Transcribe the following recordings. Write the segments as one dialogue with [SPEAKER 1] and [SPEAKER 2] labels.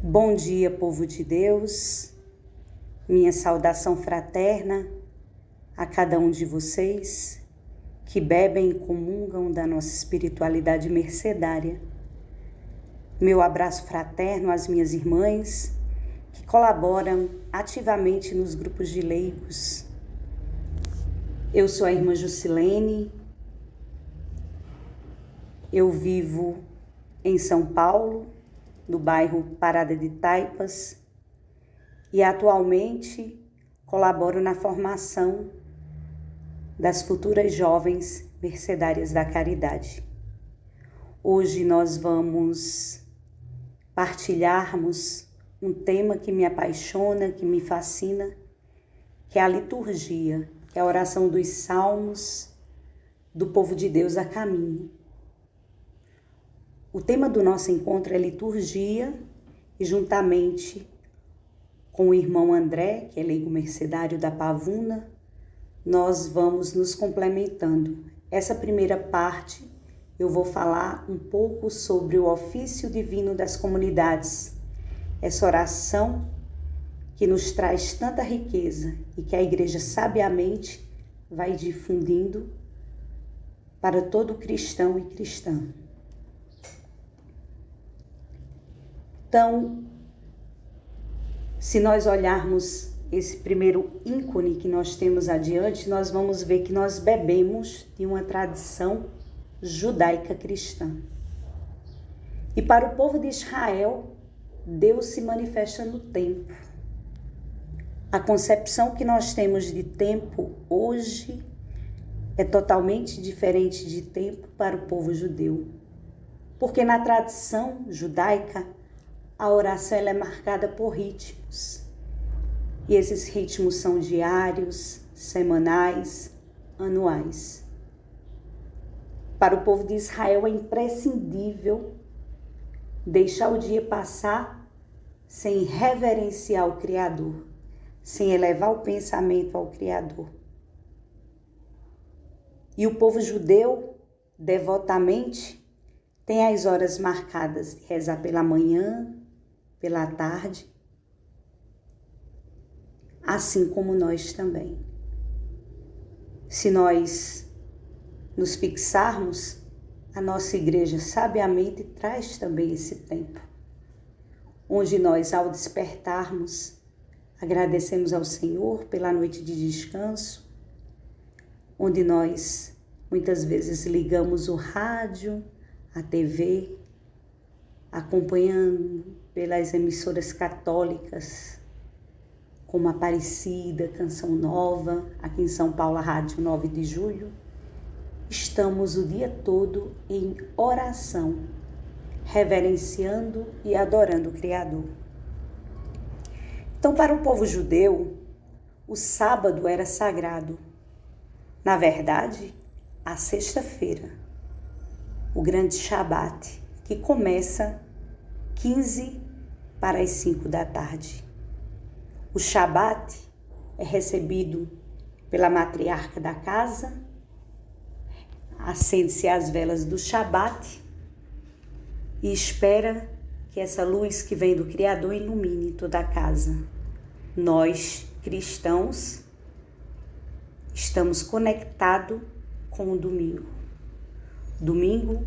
[SPEAKER 1] Bom dia, povo de Deus, minha saudação fraterna a cada um de vocês que bebem e comungam da nossa espiritualidade mercedária. Meu abraço fraterno às minhas irmãs que colaboram ativamente nos grupos de leigos. Eu sou a irmã Jusilene, eu vivo em São Paulo, no bairro Parada de Taipas, e atualmente colaboro na formação das futuras jovens mercedárias da caridade. Hoje nós vamos partilharmos um tema que me apaixona, que me fascina, que é a liturgia, que é a oração dos salmos do povo de Deus a caminho. O tema do nosso encontro é liturgia e juntamente com o irmão André, que é leigo mercedário da Pavuna, nós vamos nos complementando. Essa primeira parte eu vou falar um pouco sobre o ofício divino das comunidades, essa oração que nos traz tanta riqueza e que a igreja sabiamente vai difundindo para todo cristão e cristã. Então, se nós olharmos esse primeiro ícone que nós temos adiante, nós vamos ver que nós bebemos de uma tradição judaica cristã. E para o povo de Israel, Deus se manifesta no tempo. A concepção que nós temos de tempo hoje é totalmente diferente de tempo para o povo judeu. Porque na tradição judaica, a oração ela é marcada por ritmos. E esses ritmos são diários, semanais, anuais. Para o povo de Israel é imprescindível deixar o dia passar sem reverenciar o Criador, sem elevar o pensamento ao Criador. E o povo judeu, devotamente, tem as horas marcadas de rezar pela manhã, pela tarde, assim como nós também. Se nós nos fixarmos, a nossa igreja sabiamente traz também esse tempo, onde nós, ao despertarmos, agradecemos ao Senhor pela noite de descanso, onde nós muitas vezes ligamos o rádio, a TV, acompanhando pelas emissoras católicas, como Aparecida, Canção Nova, aqui em São Paulo, a Rádio 9 de Julho, estamos o dia todo em oração, reverenciando e adorando o Criador. Então, para o povo judeu, o sábado era sagrado. Na verdade, a sexta-feira, o grande Shabat, que começa 15 para as 5 da tarde. O Shabat é recebido pela matriarca da casa, acende-se as velas do Shabat e espera que essa luz que vem do Criador ilumine toda a casa. Nós, cristãos, estamos conectados com o domingo. Domingo,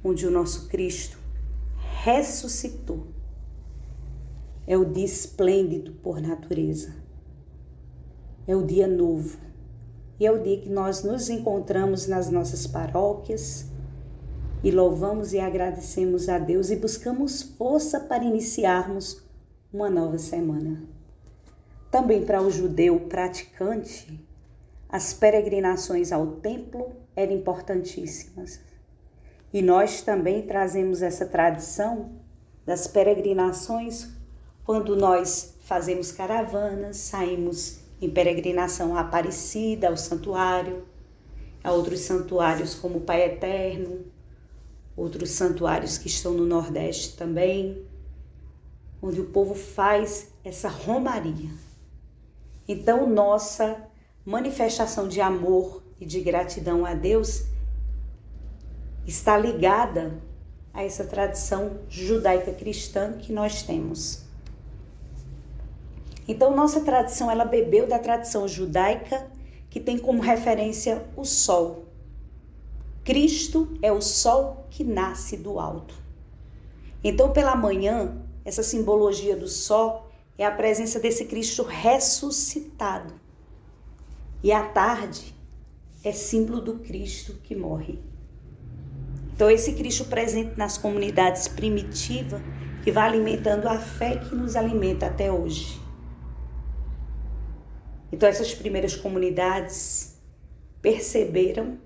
[SPEAKER 1] onde o nosso Cristo ressuscitou. É o dia esplêndido por natureza. É o dia novo. E é o dia que nós nos encontramos nas nossas paróquias e louvamos e agradecemos a Deus e buscamos força para iniciarmos uma nova semana. Também para o judeu praticante, as peregrinações ao templo eram importantíssimas. E nós também trazemos essa tradição das peregrinações quando nós fazemos caravanas, saímos em peregrinação à Aparecida, ao santuário, a outros santuários como o Pai Eterno, outros santuários que estão no Nordeste também, onde o povo faz essa romaria. Então, nossa manifestação de amor e de gratidão a Deus está ligada a essa tradição judaica cristã que nós temos. Então, nossa tradição, ela bebeu da tradição judaica, que tem como referência o sol. Cristo é o sol que nasce do alto. Então, pela manhã, essa simbologia do sol é a presença desse Cristo ressuscitado. E à tarde é símbolo do Cristo que morre. Então, esse Cristo presente nas comunidades primitivas, que vai alimentando a fé que nos alimenta até hoje. Então, essas primeiras comunidades perceberam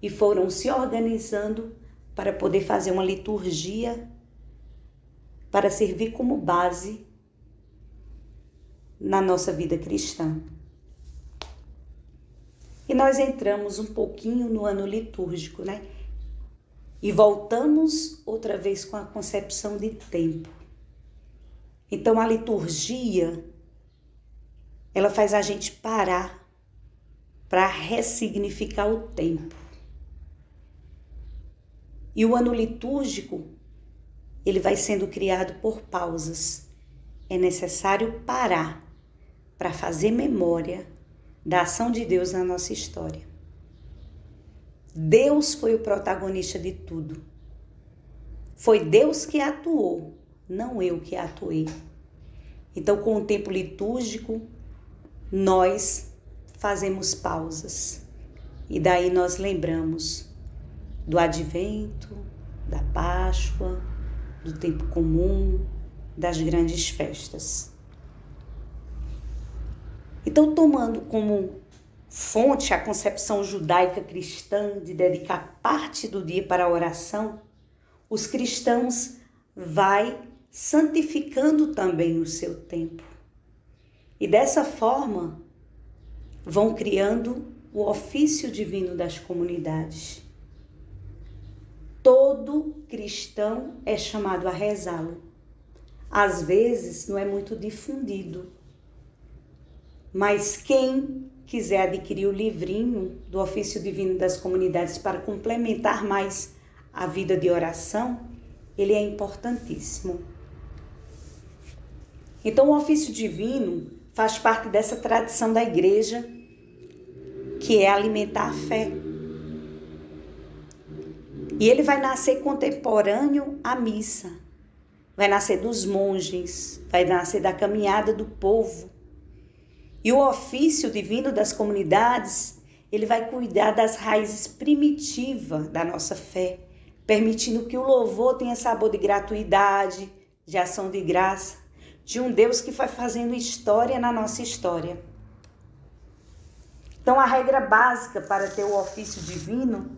[SPEAKER 1] e foram se organizando para poder fazer uma liturgia para servir como base na nossa vida cristã. E nós entramos um pouquinho no ano litúrgico, né? E voltamos outra vez com a concepção de tempo. Então, a liturgia, ela faz a gente parar para ressignificar o tempo. E o ano litúrgico, ele vai sendo criado por pausas. É necessário parar para fazer memória da ação de Deus na nossa história. Deus foi o protagonista de tudo. Foi Deus que atuou, não eu que atuei. Então, com o tempo litúrgico, nós fazemos pausas. E daí nós lembramos do advento, da Páscoa, do tempo comum, das grandes festas. Então, tomando como fonte a concepção judaica cristã de dedicar parte do dia para a oração, os cristãos vai santificando também o seu tempo. E dessa forma, vão criando o ofício divino das comunidades. Todo cristão é chamado a rezá-lo. Às vezes não é muito difundido, mas quem quiser adquirir o livrinho do ofício divino das comunidades para complementar mais a vida de oração, ele é importantíssimo. Então, o ofício divino faz parte dessa tradição da igreja, que é alimentar a fé. E ele vai nascer contemporâneo à missa, vai nascer dos monges, vai nascer da caminhada do povo. E o ofício divino das comunidades, ele vai cuidar das raízes primitivas da nossa fé, permitindo que o louvor tenha sabor de gratuidade, de ação de graça, de um Deus que vai fazendo história na nossa história. Então, a regra básica para ter o ofício divino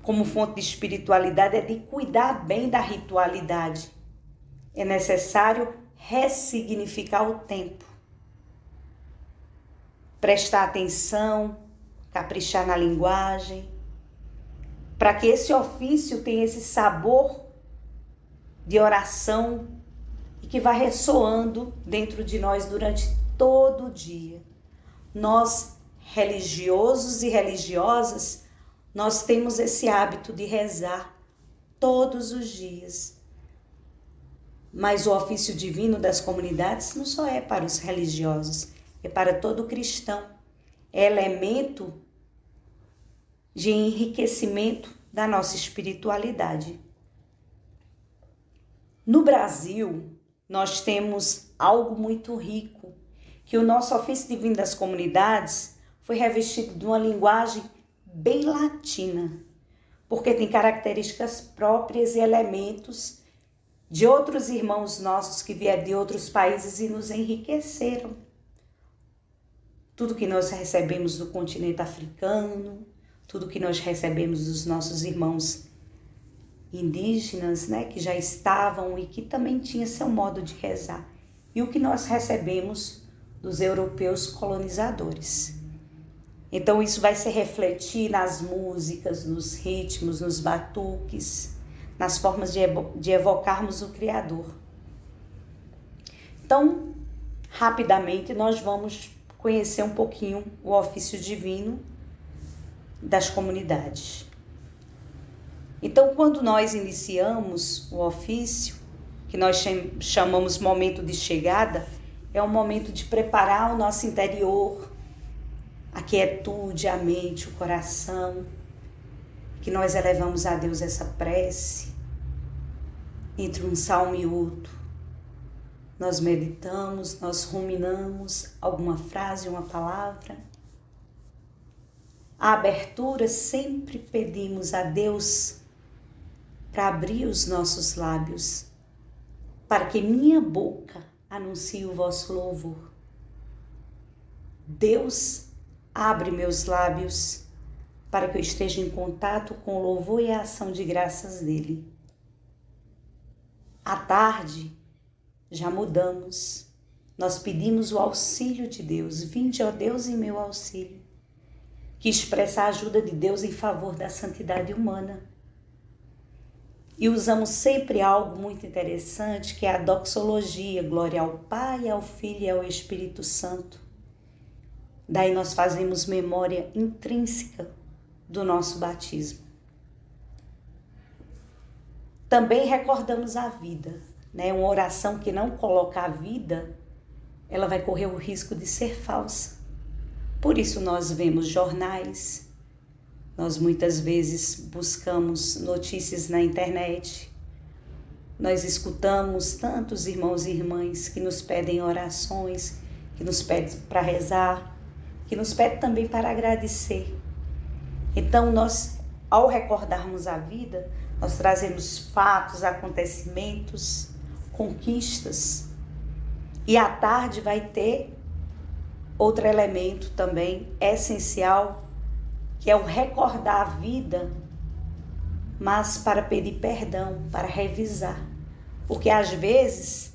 [SPEAKER 1] como fonte de espiritualidade é de cuidar bem da ritualidade. É necessário ressignificar o tempo. Prestar atenção, caprichar na linguagem, para que esse ofício tenha esse sabor de oração e que vai ressoando dentro de nós durante todo o dia. Nós, religiosos e religiosas, nós temos esse hábito de rezar todos os dias. Mas o ofício divino das comunidades não só é para os religiosos, é para todo cristão. É elemento de enriquecimento da nossa espiritualidade. No Brasil, nós temos algo muito rico, que o nosso ofício divino das comunidades foi revestido de uma linguagem bem latina, porque tem características próprias e elementos de outros irmãos nossos que vieram de outros países e nos enriqueceram. Tudo que nós recebemos do continente africano, tudo que nós recebemos dos nossos irmãos indígenas, né, que já estavam e que também tinha seu modo de rezar. E o que nós recebemos dos europeus colonizadores. Então isso vai se refletir nas músicas, nos ritmos, nos batuques, nas formas de evocarmos o Criador. Então, rapidamente nós vamos conhecer um pouquinho o ofício divino das comunidades. Então, quando nós iniciamos o ofício, que nós chamamos momento de chegada, é um momento de preparar o nosso interior, a quietude, a mente, o coração, que nós elevamos a Deus essa prece, entre um salmo e outro. Nós meditamos, nós ruminamos alguma frase, uma palavra. A abertura sempre pedimos a Deus para abrir os nossos lábios, para que minha boca anuncie o vosso louvor. Deus abre meus lábios para que eu esteja em contato com o louvor e a ação de graças dele. À tarde, já mudamos. Nós pedimos o auxílio de Deus. Vinde, ó Deus, em meu auxílio, que expressa a ajuda de Deus em favor da santidade humana. E usamos sempre algo muito interessante, que é a doxologia, glória ao Pai, ao Filho e ao Espírito Santo. Daí nós fazemos memória intrínseca do nosso batismo. Também recordamos a vida, né? Uma oração que não coloca a vida, ela vai correr o risco de ser falsa. Por isso nós vemos jornais, nós muitas vezes buscamos notícias na internet, nós escutamos tantos irmãos e irmãs que nos pedem orações, que nos pedem para rezar, que nos pedem também para agradecer. Então nós, ao recordarmos a vida, nós trazemos fatos, acontecimentos, conquistas. E à tarde vai ter outro elemento também essencial, que é o recordar a vida, mas para pedir perdão, para revisar. Porque às vezes,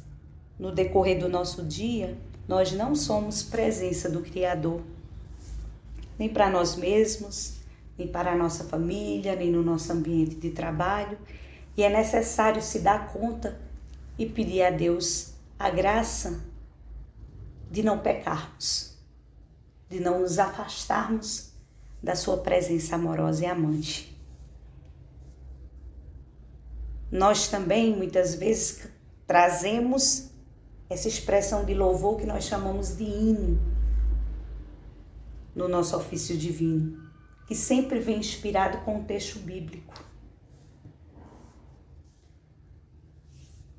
[SPEAKER 1] no decorrer do nosso dia, nós não somos presença do Criador, nem para nós mesmos, nem para a nossa família, nem no nosso ambiente de trabalho. E é necessário se dar conta e pedir a Deus a graça de não pecarmos, de não nos afastarmos da sua presença amorosa e amante. Nós também, muitas vezes, trazemos essa expressão de louvor que nós chamamos de hino no nosso ofício divino, que sempre vem inspirado com o texto bíblico.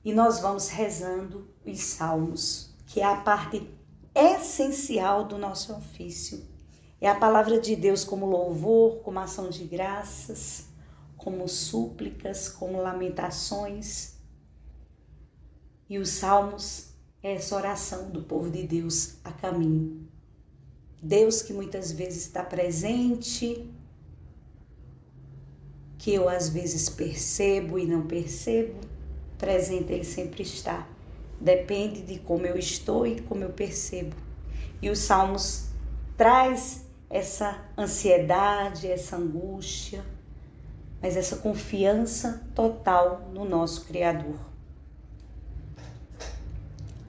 [SPEAKER 1] E nós vamos rezando os salmos, que é a parte essencial do nosso ofício. É a palavra de Deus como louvor, como ação de graças, como súplicas, como lamentações. E os salmos é essa oração do povo de Deus a caminho. Deus que muitas vezes está presente, que eu às vezes percebo e não percebo, presente ele sempre está. Depende de como eu estou e como eu percebo. E os salmos traz essa ansiedade, essa angústia, mas essa confiança total no nosso Criador.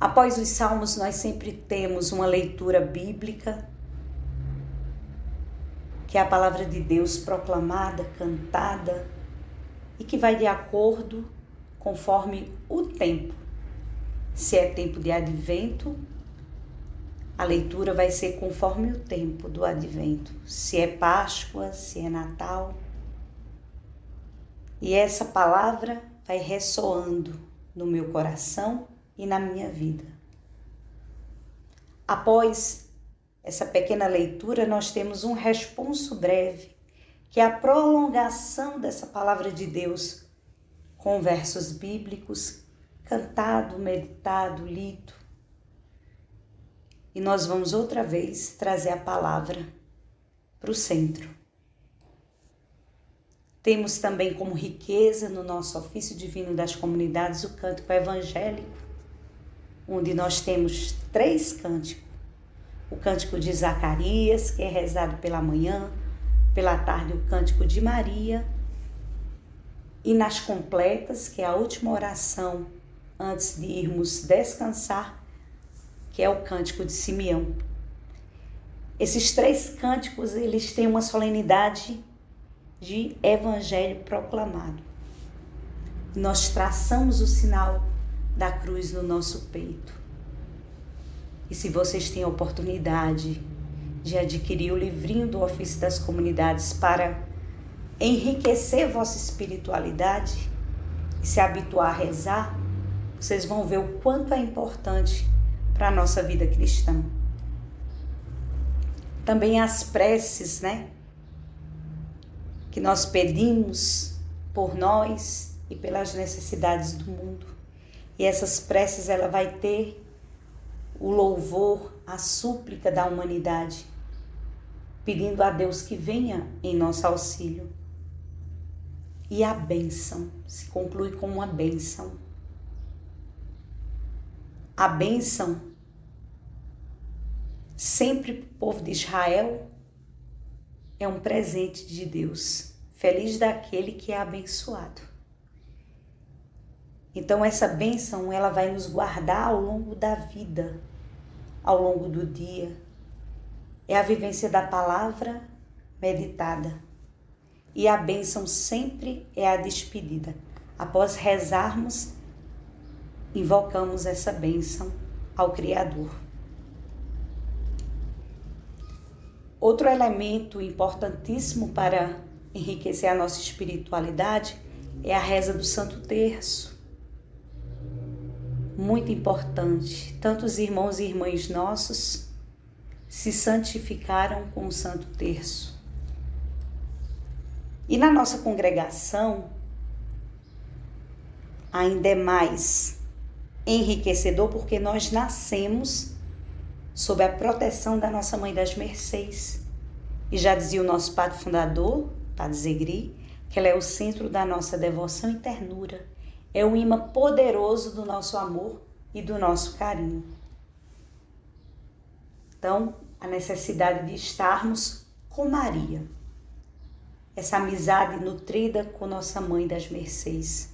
[SPEAKER 1] Após os salmos, nós sempre temos uma leitura bíblica, que é a palavra de Deus proclamada, cantada, e que vai de acordo conforme o tempo. Se é tempo de advento, a leitura vai ser conforme o tempo do advento. Se é Páscoa, se é Natal. E essa palavra vai ressoando no meu coração e na minha vida. Após essa pequena leitura, nós temos um responso breve, que é a prolongação dessa palavra de Deus, com versos bíblicos, cantado, meditado, lido. E nós vamos outra vez trazer a palavra para o centro. Temos também como riqueza no nosso ofício divino das comunidades o cântico evangélico, onde nós temos 3 cânticos. O cântico de Zacarias, que é rezado pela manhã, pela tarde o cântico de Maria, e nas completas, que é a última oração antes de irmos descansar, que é o cântico de Simeão. Esses 3 cânticos, eles têm uma solenidade de evangelho proclamado. Nós traçamos o sinal da cruz no nosso peito. E se vocês têm a oportunidade de adquirir o livrinho do Ofício das Comunidades para enriquecer vossa espiritualidade e se habituar a rezar, vocês vão ver o quanto é importante para a nossa vida cristã. Também as preces, que nós pedimos por nós e pelas necessidades do mundo. E essas preces, ela vai ter o louvor, a súplica da humanidade, pedindo a Deus que venha em nosso auxílio. E a bênção se conclui com uma bênção. A bênção, sempre para o povo de Israel, é um presente de Deus. Feliz daquele que é abençoado. Então essa bênção, ela vai nos guardar ao longo da vida, ao longo do dia. É a vivência da palavra meditada. E a bênção sempre é a despedida. Após rezarmos, invocamos essa bênção ao Criador. Outro elemento importantíssimo para enriquecer a nossa espiritualidade é a reza do Santo Terço. Muito importante. Tantos irmãos e irmãs nossos se santificaram com o Santo Terço. E na nossa congregação, ainda é mais enriquecedor, porque nós nascemos sob a proteção da nossa Mãe das Mercês. E já dizia o nosso padre fundador, Padre Zegri, que ela é o centro da nossa devoção e ternura. É o imã poderoso do nosso amor e do nosso carinho. Então, a necessidade de estarmos com Maria. Essa amizade nutrida com nossa Mãe das Mercês,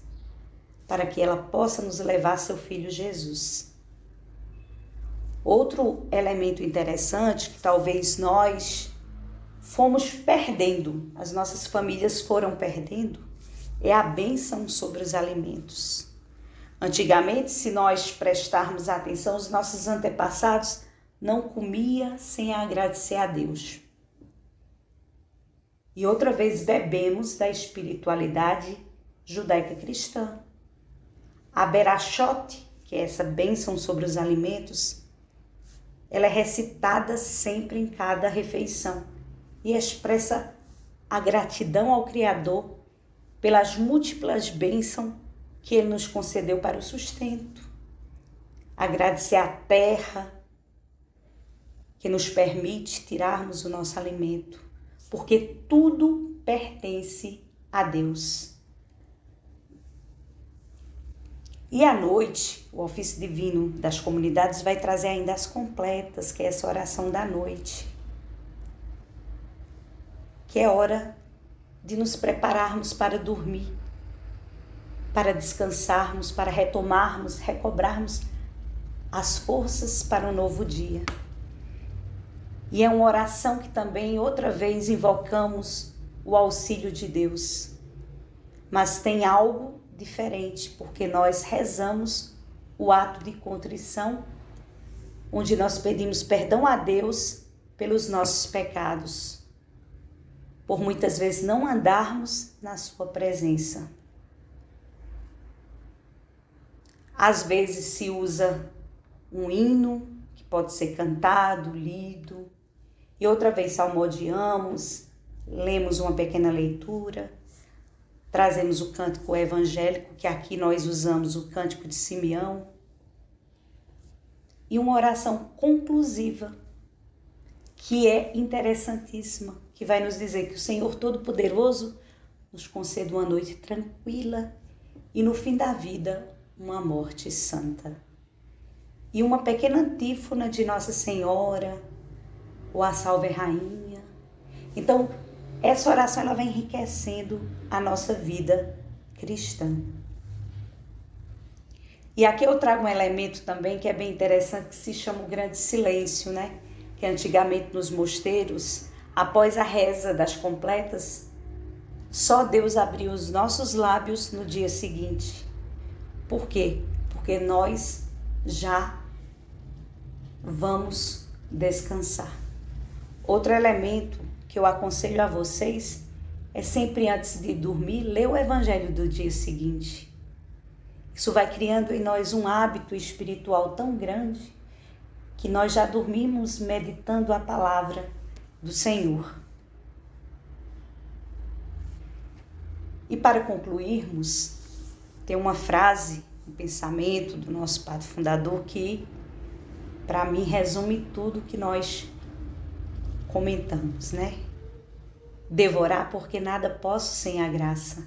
[SPEAKER 1] para que ela possa nos levar a seu Filho Jesus. Outro elemento interessante que talvez nós fomos perdendo, as nossas famílias foram perdendo, é a bênção sobre os alimentos. Antigamente, se nós prestarmos atenção, os nossos antepassados não comiam sem agradecer a Deus. E outra vez bebemos da espiritualidade judaica cristã. A Berachot, que é essa bênção sobre os alimentos, ela é recitada sempre em cada refeição e expressa a gratidão ao Criador pelas múltiplas bênçãos que Ele nos concedeu para o sustento. Agradecer à terra que nos permite tirarmos o nosso alimento, porque tudo pertence a Deus. E à noite, o ofício divino das comunidades vai trazer ainda as completas, que é essa oração da noite, que é hora de nos prepararmos para dormir, para descansarmos, para retomarmos, recobrarmos as forças para um novo dia. E é uma oração que também, outra vez, invocamos o auxílio de Deus. Mas tem algo diferente, porque nós rezamos o ato de contrição, onde nós pedimos perdão a Deus pelos nossos pecados, por muitas vezes não andarmos na sua presença. Às vezes se usa um hino que pode ser cantado, lido, e outra vez salmodiamos, lemos uma pequena leitura, trazemos o cântico evangélico, que aqui nós usamos o cântico de Simeão, e uma oração conclusiva, que é interessantíssima, que vai nos dizer que o Senhor Todo-Poderoso nos conceda uma noite tranquila e no fim da vida uma morte santa. E uma pequena antífona de Nossa Senhora, ou a Salve Rainha. Então, essa oração ela vai enriquecendo a nossa vida cristã. E aqui eu trago um elemento também que é bem interessante, que se chama o grande silêncio, Que antigamente nos mosteiros, após a reza das completas, Só Deus abriu os nossos lábios no dia seguinte. Por quê? Porque nós já vamos descansar. Outro elemento que eu aconselho a vocês é sempre antes de dormir, ler o evangelho do dia seguinte. Isso vai criando em nós um hábito espiritual tão grande que nós já dormimos meditando a palavra do Senhor. E para concluirmos, tem uma frase, um pensamento do nosso Padre Fundador que, para mim, resume tudo que nós comentamos, né? Devorar porque nada posso sem a graça.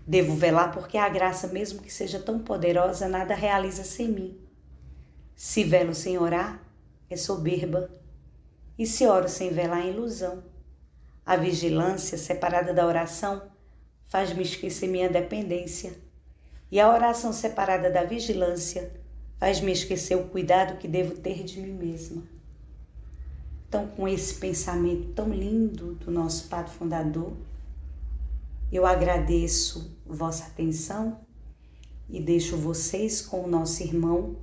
[SPEAKER 1] Devo velar porque a graça, mesmo que seja tão poderosa, nada realiza sem mim. Se velo sem orar, é soberba. E se oro sem velar, é ilusão. A vigilância, separada da oração, faz-me esquecer minha dependência. E a oração separada da vigilância faz-me esquecer o cuidado que devo ter de mim mesma. Então, com esse pensamento tão lindo do nosso Padre Fundador, eu agradeço vossa atenção e deixo vocês com o nosso irmão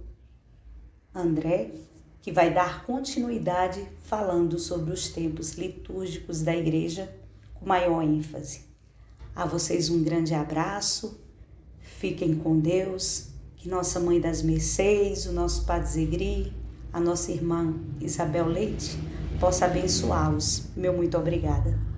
[SPEAKER 1] André, que vai dar continuidade falando sobre os tempos litúrgicos da Igreja com maior ênfase. A vocês um grande abraço, fiquem com Deus, que Nossa Mãe das Mercês, o nosso Padre Zegri, a nossa irmã Isabel Leite, possa abençoá-los. Meu muito obrigada.